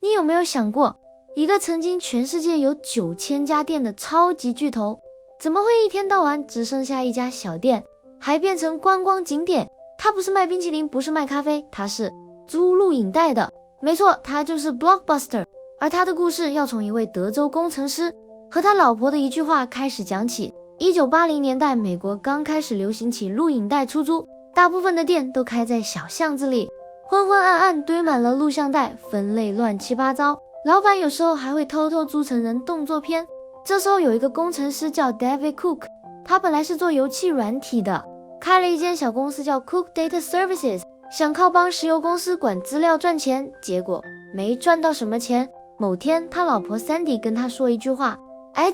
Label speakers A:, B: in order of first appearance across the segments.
A: 你有没有想过，一个曾经全世界有9000家店的超级巨头，怎么会一天到晚只剩下一家小店，还变成观光景点？他不是卖冰淇淋，不是卖咖啡，他是租录影带的。没错，他就是 Blockbuster。而他的故事要从一位德州工程师和他老婆的一句话开始讲起。1980年代，美国刚开始流行起录影带出租，大部分的店都开在小巷子里，昏昏暗暗堆满了录像带，分类乱七八糟。老板有时候还会偷偷租成人动作片。这时候有一个工程师叫 David Cook， 他本来是做油气软体的，开了一间小公司叫 Cook Data Services， 想靠帮石油公司管资料赚钱，结果没赚到什么钱。某天他老婆 Sandy 跟他说一句话，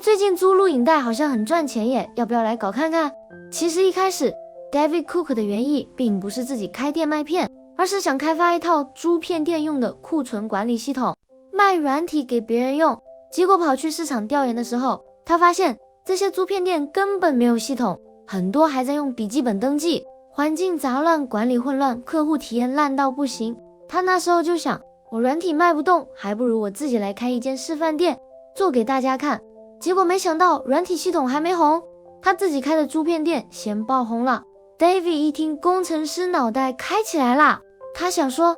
A: 最近租录影带好像很赚钱耶，要不要来搞看看？其实一开始 David Cook 的原意并不是自己开店卖片，而是想开发一套租片店用的库存管理系统，卖软体给别人用。结果跑去市场调研的时候，他发现这些租片店根本没有系统，很多还在用笔记本登记，环境杂乱，管理混乱，客户体验烂到不行。他那时候就想，我软体卖不动，还不如我自己来开一间示范店，做给大家看。结果没想到软体系统还没红，他自己开的租片店先爆红了。 David 一听，工程师脑袋开起来啦，他想说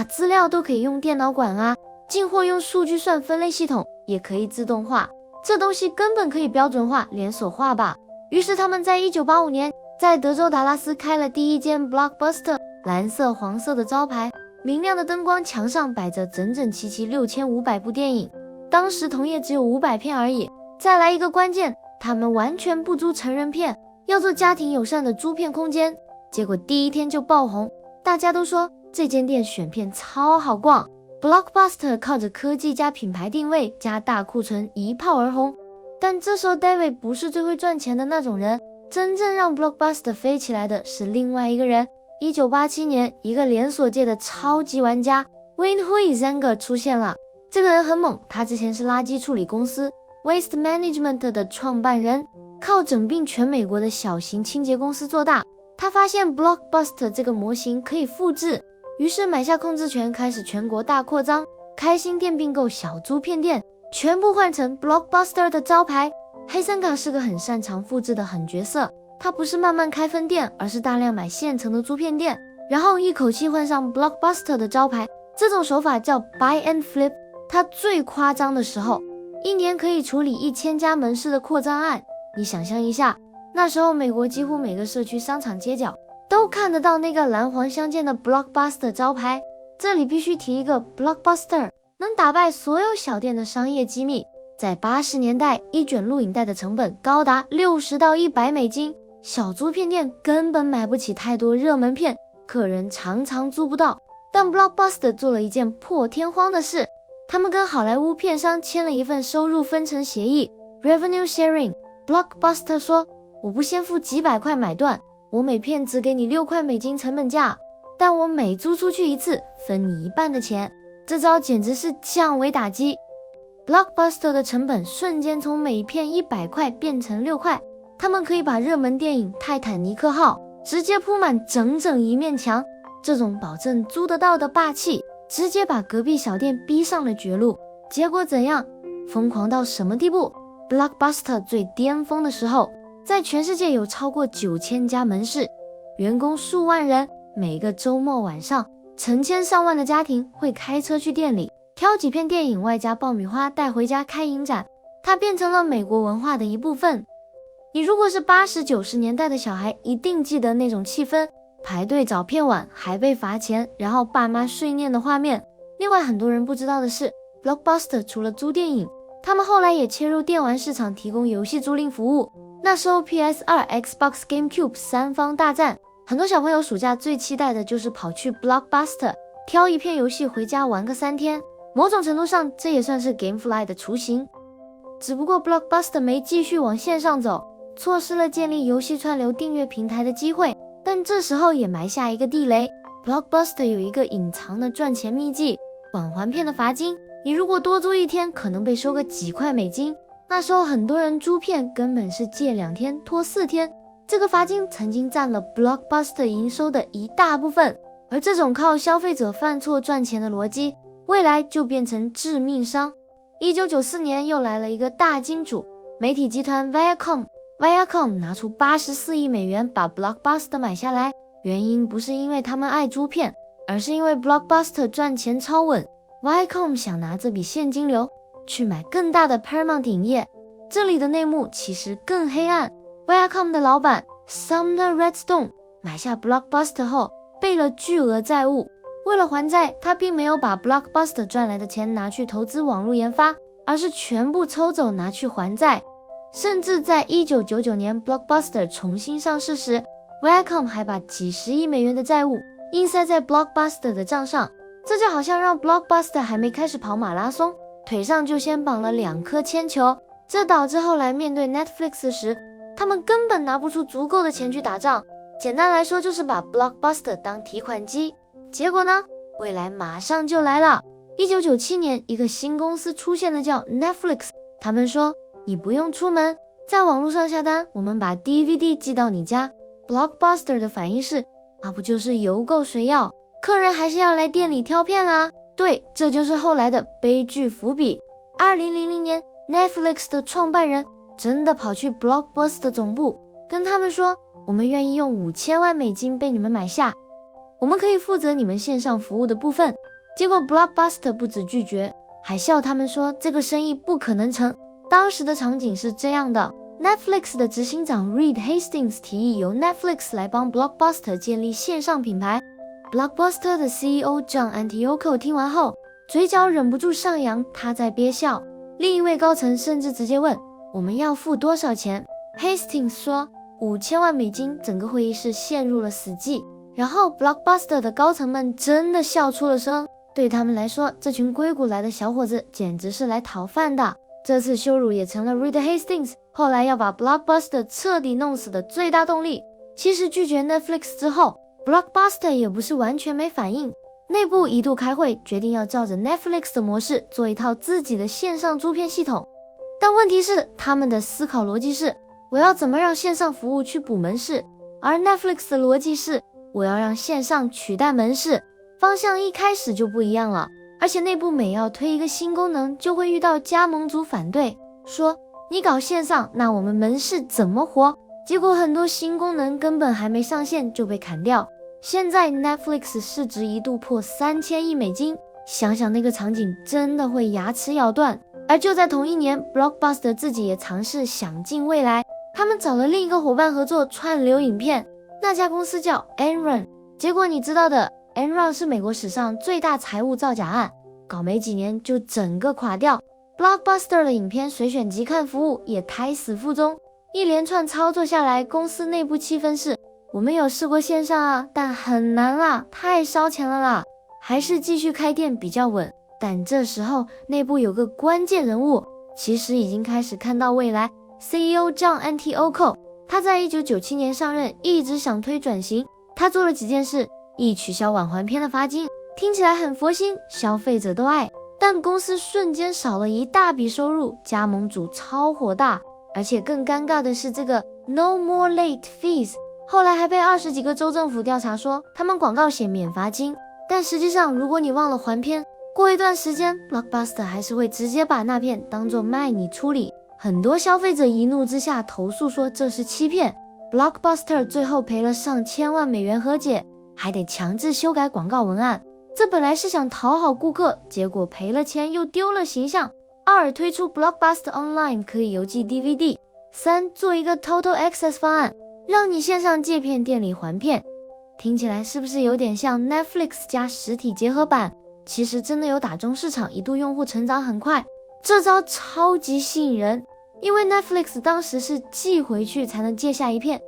A: 资料都可以用电脑管啊，进货用数据算分类系统也可以自动化，这东西根本可以标准化连锁化吧。于是他们在1985年在德州达拉斯开了第一间 Blockbuster， 蓝色黄色的招牌，明亮的灯光，墙上摆着整整齐齐6500部电影，当时同业只有500片而已。再来一个关键，他们完全不租成人片，要做家庭友善的租片空间。结果第一天就爆红，大家都说这间店选片超好逛。 Blockbuster 靠着科技加品牌定位加大库存一炮而红。但这时候 David 不是最会赚钱的那种人，真正让 Blockbuster 飞起来的是另外一个人。1987年，一个连锁界的超级玩家 Wayne Huizenga 出现了。这个人很猛，他之前是垃圾处理公司 Waste Management 的创办人，靠整并全美国的小型清洁公司做大。他发现 Blockbuster 这个模型可以复制，于是买下控制权，开始全国大扩张，开新店并购小租片店，全部换成 Blockbuster 的招牌。黑森卡是个很擅长复制的狠角色，他不是慢慢开分店，而是大量买现成的租片店，然后一口气换上 Blockbuster 的招牌。这种手法叫 Buy and Flip。 他最夸张的时候，一年可以处理1000家门市的扩张案。你想象一下，那时候美国几乎每个社区商场街角都看得到那个蓝黄相间的 Blockbuster 招牌。这里必须提一个 Blockbuster 能打败所有小店的商业机密。在80年代，一卷录影带的成本高达60到100美金，小租片店根本买不起太多热门片，客人常常租不到。但 Blockbuster 做了一件破天荒的事，他们跟好莱坞片商签了一份收入分成协议 Revenue Sharing。 Blockbuster 说，我不先付几百块买断，我每片只给你6块美金成本价，但我每租出去一次分你一半的钱。这招简直是降维打击， Blockbuster 的成本瞬间从每片100块变成6块。他们可以把热门电影泰坦尼克号直接铺满整整一面墙，这种保证租得到的霸气直接把隔壁小店逼上了绝路。结果怎样？疯狂到什么地步？ Blockbuster 最巅峰的时候，在全世界有超过9000家门市，员工数万人，每个周末晚上成千上万的家庭会开车去店里挑几片电影外加爆米花带回家开影展，它变成了美国文化的一部分。你如果是80、90年代的小孩，一定记得那种气氛，排队找片晚还被罚钱，然后爸妈碎念的画面。另外很多人不知道的是， Blockbuster 除了租电影，他们后来也切入电玩市场，提供游戏租赁服务。那时候 PS2、Xbox、GameCube 三方大战，很多小朋友暑假最期待的就是跑去 Blockbuster 挑一片游戏回家玩个3天。某种程度上，这也算是 Gamefly 的雏形。只不过 Blockbuster 没继续往线上走，错失了建立游戏串流订阅平台的机会。但这时候也埋下一个地雷， Blockbuster 有一个隐藏的赚钱秘技，缓还片的罚金。你如果多租一天，可能被收个几块美金。那时候很多人租片根本是借2天拖4天，这个罚金曾经占了 Blockbuster 营收的一大部分。而这种靠消费者犯错赚钱的逻辑，未来就变成致命伤。1994年又来了一个大金主，媒体集团 Viacom 拿出84亿美元把 Blockbuster 买下来，原因不是因为他们爱猪片，而是因为 Blockbuster 赚钱超稳。Viacom 想拿这笔现金流去买更大的 Paramount 影业，这里的内幕其实更黑暗。Viacom 的老板 Sumner Redstone 买下 Blockbuster 后背了巨额债务，为了还债，他并没有把 Blockbuster 赚来的钱拿去投资网络研发，而是全部抽走拿去还债。甚至在1999年 Blockbuster 重新上市时， Viacom 还把几十亿美元的债务硬塞在 Blockbuster 的账上，这就好像让 Blockbuster 还没开始跑马拉松，腿上就先绑了2颗铅球，这导致后来面对 Netflix 时，他们根本拿不出足够的钱去打仗。简单来说就是把 Blockbuster 当提款机。结果呢，未来马上就来了。1997年，一个新公司出现了，叫 Netflix。他们说，你不用出门，在网络上下单，我们把 DVD 寄到你家。Blockbuster 的反应是，不就是邮购谁要？客人还是要来店里挑片啊。对，这就是后来的悲剧伏笔。2000年 Netflix 的创办人真的跑去 Blockbuster 总部，跟他们说，我们愿意用5000万美金被你们买下，我们可以负责你们线上服务的部分。结果 Blockbuster 不止拒绝，还笑他们说这个生意不可能成。当时的场景是这样的， Netflix 的执行长 Reed Hastings 提议由 Netflix 来帮 Blockbuster 建立线上品牌。 Blockbuster 的 CEO John Antioco 听完后嘴角忍不住上扬，他在憋笑。另一位高层甚至直接问，我们要付多少钱？ Hastings 说5000万美金。整个会议室陷入了死寂，然后 Blockbuster 的高层们真的笑出了声。对他们来说，这群硅谷来的小伙子简直是来讨饭的。这次羞辱也成了 Reed Hastings 后来要把 Blockbuster 彻底弄死的最大动力。其实拒绝 Netflix 之后， Blockbuster 也不是完全没反应，内部一度开会决定要照着 Netflix 的模式做一套自己的线上租片系统。但问题是，他们的思考逻辑是，我要怎么让线上服务去补门市，而 Netflix 的逻辑是，我要让线上取代门市，方向一开始就不一样了。而且内部每要推一个新功能，就会遇到加盟组反对，说你搞线上，那我们门市怎么活？结果很多新功能根本还没上线就被砍掉。现在 Netflix 市值一度破3000亿美金，想想那个场景真的会牙齿咬断。而就在同一年， Blockbuster 自己也尝试想进未来，他们找了另一个伙伴合作串流影片，那家公司叫 Enron。 结果你知道的， Enron 是美国史上最大财务造假案，搞没几年就整个垮掉。 Blockbuster 的影片随选即看服务也胎死腹中。一连串操作下来，公司内部气氛是，我们有试过线上啊，但很难啦，太烧钱了啦，还是继续开店比较稳。但这时候内部有个关键人物，其实已经开始看到未来。 CEO John Antioco 他在1997年上任，一直想推转型。他做了几件事，一取消晚还片的罚金，听起来很佛心，消费者都爱，但公司瞬间少了一大笔收入，加盟主超火大。而且更尴尬的是，这个 No More Late Fees 后来还被20几个州政府调查说他们广告写免罚金，但实际上如果你忘了还片，过一段时间 Blockbuster 还是会直接把那片当作卖你处理。很多消费者一怒之下投诉说这是欺骗， Blockbuster 最后赔了上千万美元和解，还得强制修改广告文案。这本来是想讨好顾客，结果赔了钱又丢了形象。2推出 Blockbuster Online 可以邮寄 DVD。 3做一个 Total Access 方案，让你线上借片，店里还片。听起来是不是有点像 Netflix 加实体结合版？其实真的有打中市场，一度用户成长很快。这招超级吸引人，因为 Netflix 当时是寄回去才能借下一片，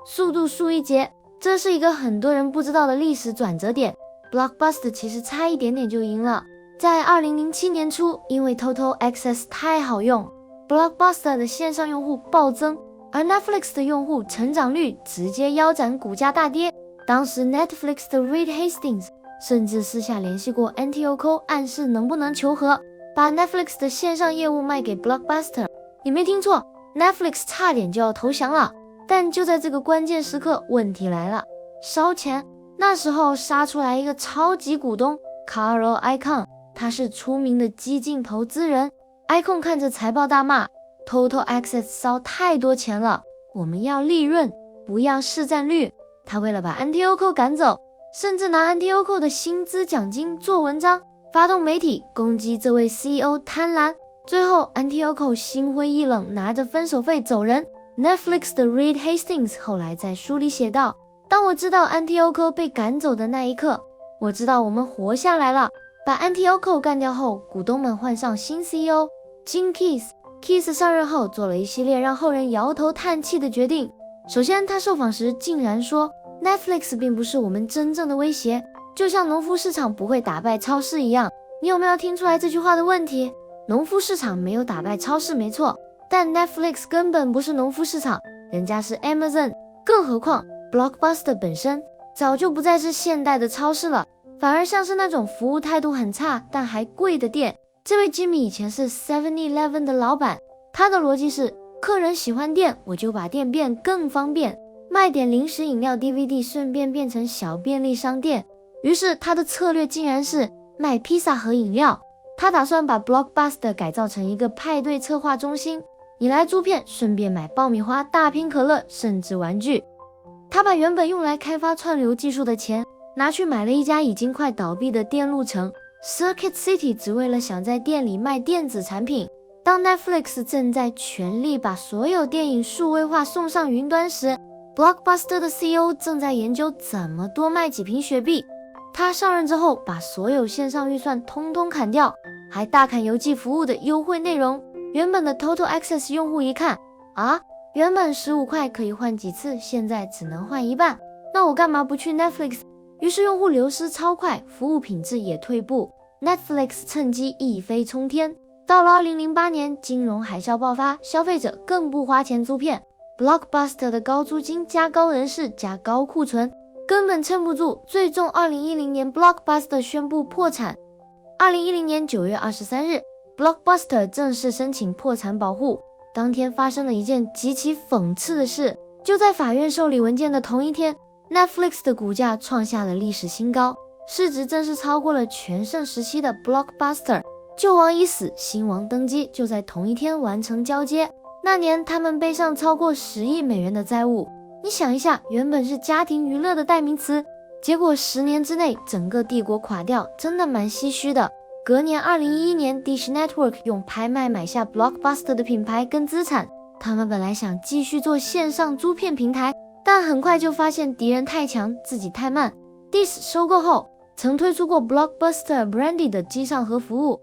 A: 速度速一截，这是一个很多人不知道的历史转折点。 Blockbuster 其实差一点点就赢了。在2007年初，因为 Total Access 太好用， Blockbuster 的线上用户暴增，而 Netflix 的用户成长率直接腰斩，股价大跌。当时 Netflix 的 Reed Hastings 甚至私下联系过 Antioco， 暗示能不能求和，把 Netflix 的线上业务卖给 Blockbuster。 你没听错， Netflix 差点就要投降了。但就在这个关键时刻，问题来了，烧钱。那时候杀出来一个超级股东 Carl Icahn，他是出名的激进投资人。iCon 看着财报大骂 Total Access 烧太多钱了，我们要利润，不要市占率。他为了把 Antioco 赶走，甚至拿 Antioco 的薪资奖金做文章，发动媒体攻击这位 CEO 贪婪。最后 Antioco 心灰意冷，拿着分手费走人。Netflix 的 Reed Hastings 后来在书里写道，当我知道 Antioco 被赶走的那一刻，我知道我们活下来了。把 Antioco 干掉后，股东们换上新 CEO Jim Keith 上任后做了一系列让后人摇头叹气的决定。首先，他受访时竟然说 Netflix 并不是我们真正的威胁，就像农夫市场不会打败超市一样。你有没有听出来这句话的问题？农夫市场没有打败超市没错，但 Netflix 根本不是农夫市场，人家是 Amazon， 更何况 Blockbuster 本身早就不再是现代的超市了，反而像是那种服务态度很差但还贵的店。这位 Jimmy 以前是 7-Eleven 的老板，他的逻辑是客人喜欢店，我就把店变更方便，卖点零食饮料 DVD 顺便变成小便利商店。于是他的策略竟然是卖披萨和饮料。他打算把 Blockbuster 改造成一个派对策划中心，你来租片顺便买爆米花、大瓶可乐甚至玩具。他把原本用来开发串流技术的钱拿去买了一家已经快倒闭的电路城 Circuit City， 只为了想在店里卖电子产品。当 Netflix 正在全力把所有电影数位化送上云端时， Blockbuster 的 CEO 正在研究怎么多卖几瓶雪碧。他上任之后把所有线上预算通通砍掉，还大砍邮寄服务的优惠内容。原本的 Total Access 用户一看啊，原本15块可以换几次，现在只能换一半，那我干嘛不去 Netflix？ 于是用户流失超快，服务品质也退步， Netflix 趁机一飞冲天。到了2008年，金融海啸爆发，消费者更不花钱租片， Blockbuster 的高租金加高人事加高库存根本撑不住，最终2010年 Blockbuster 宣布破产。2010年9月23日 Blockbuster 正式申请破产保护。当天发生了一件极其讽刺的事，就在法院受理文件的同一天， Netflix 的股价创下了历史新高，市值正式超过了全盛时期的 Blockbuster。 旧王已死，新王登基，就在同一天完成交接。那年他们背上超过10亿美元的债务。你想一下，原本是家庭娱乐的代名词，结果10年之内整个帝国垮掉，真的蛮唏嘘的。隔年2011年 Dish Network 用拍卖买下 Blockbuster 的品牌跟资产，他们本来想继续做线上租片平台，但很快就发现敌人太强，自己太慢。 Dish 收购后曾推出过 Blockbuster Brandy 的机上盒服务，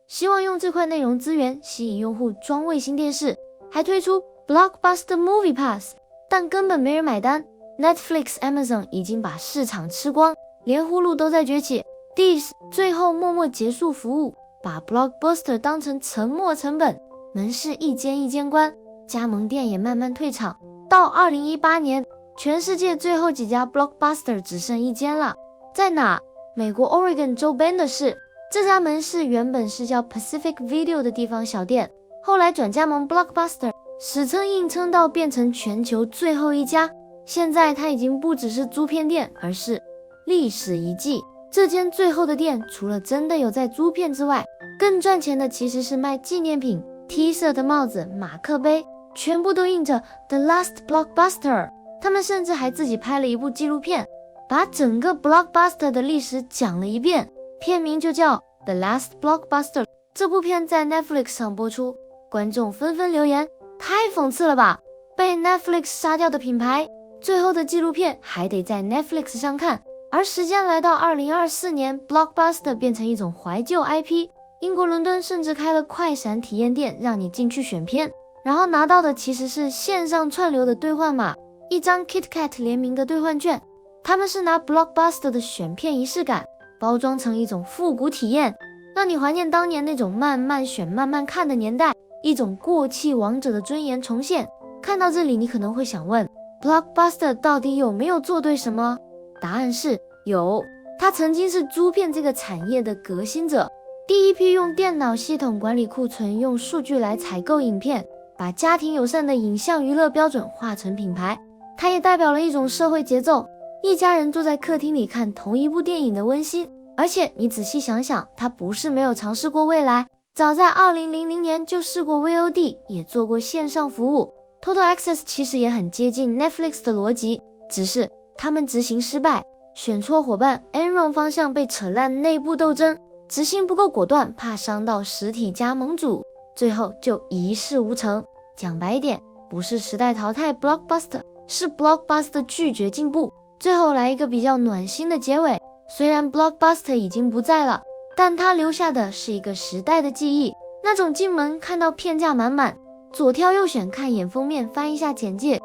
A: 希望用这块内容资源吸引用户装卫星电视，还推出 Blockbuster Movie Pass， 但根本没人买单。 Netflix、Amazon 已经把市场吃光，连呼噜都在崛起。 Dish 最后默默结束服务，把 Blockbuster 当成沉没成本，门市一间一间关，加盟店也慢慢退场。到2018年，全世界最后几家 Blockbuster 只剩一间了，在哪？美国 Oregon 州 Bend 市。这家门市原本是叫 Pacific Video 的地方小店，后来转加盟 Blockbuster， 史称硬撑到变成全球最后一家。现在它已经不只是租片店，而是历史遗迹。这间最后的店除了真的有在租片之外，更赚钱的其实是卖纪念品， T 恤的帽子、马克杯，全部都印着 The Last Blockbuster。 他们甚至还自己拍了一部纪录片，把整个 Blockbuster 的历史讲了一遍，片名就叫 The Last Blockbuster。 这部片在 Netflix 上播出，观众纷纷留言，太讽刺了吧，被 Netflix 杀掉的品牌，最后的纪录片还得在 Netflix 上看。而时间来到2024年， Blockbuster 变成一种怀旧 IP， 英国伦敦甚至开了快闪体验店，让你进去选片，然后拿到的其实是线上串流的兑换码，一张 KitKat 联名的兑换券。他们是拿 Blockbuster 的选片仪式感包装成一种复古体验，让你怀念当年那种慢慢选慢慢看的年代，一种过气王者的尊严重现。看到这里，你可能会想问， Blockbuster 到底有没有做对什么？答案是有，他曾经是租片这个产业的革新者，第一批用电脑系统管理库存，用数据来采购影片，把家庭友善的影像娱乐标准化成品牌。他也代表了一种社会节奏，一家人坐在客厅里看同一部电影的温馨，而且你仔细想想，它不是没有尝试过未来，早在2000年就试过 VOD， 也做过线上服务。Total Access 其实也很接近 Netflix 的逻辑，只是他们执行失败，选错伙伴 ，Enron 方向被扯烂内部斗争，执行不够果断，怕伤到实体加盟主，最后就一事无成。讲白一点，不是时代淘汰 Blockbuster， 是 Blockbuster 拒绝进步。最后来一个比较暖心的结尾，虽然 Blockbuster 已经不在了，但它留下的是一个时代的记忆，那种进门看到片价满满，左挑右选看眼封面翻一下简介，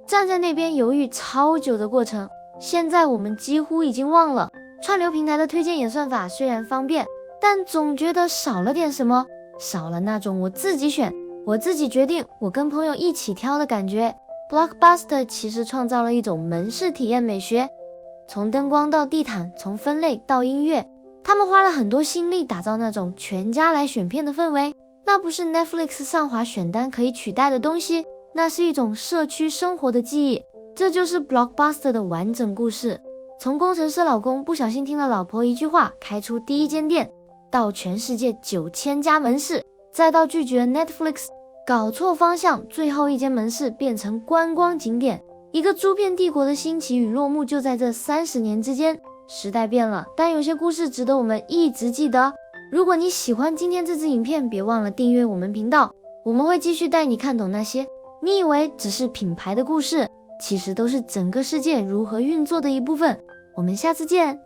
A: 站在那边犹豫超久的过程，现在我们几乎已经忘了。串流平台的推荐演算法虽然方便，但总觉得少了点什么，少了那种我自己选，我自己决定，我跟朋友一起挑的感觉。Blockbuster 其实创造了一种门市体验美学，从灯光到地毯，从分类到音乐，他们花了很多心力打造那种全家来选片的氛围。那不是 Netflix 上滑选单可以取代的东西，那是一种社区生活的记忆。这就是 Blockbuster 的完整故事，从工程师老公不小心听了老婆一句话开出第一间店，到全世界9000家门市，再到拒绝 Netflix， 搞错方向，最后一间门市变成观光景点。一个猪片帝国的兴起与落幕就在这30年之间。时代变了，但有些故事值得我们一直记得。如果你喜欢今天这支影片，别忘了订阅我们频道，我们会继续带你看懂那些你以为只是品牌的故事，其实都是整个世界如何运作的一部分。我们下次见。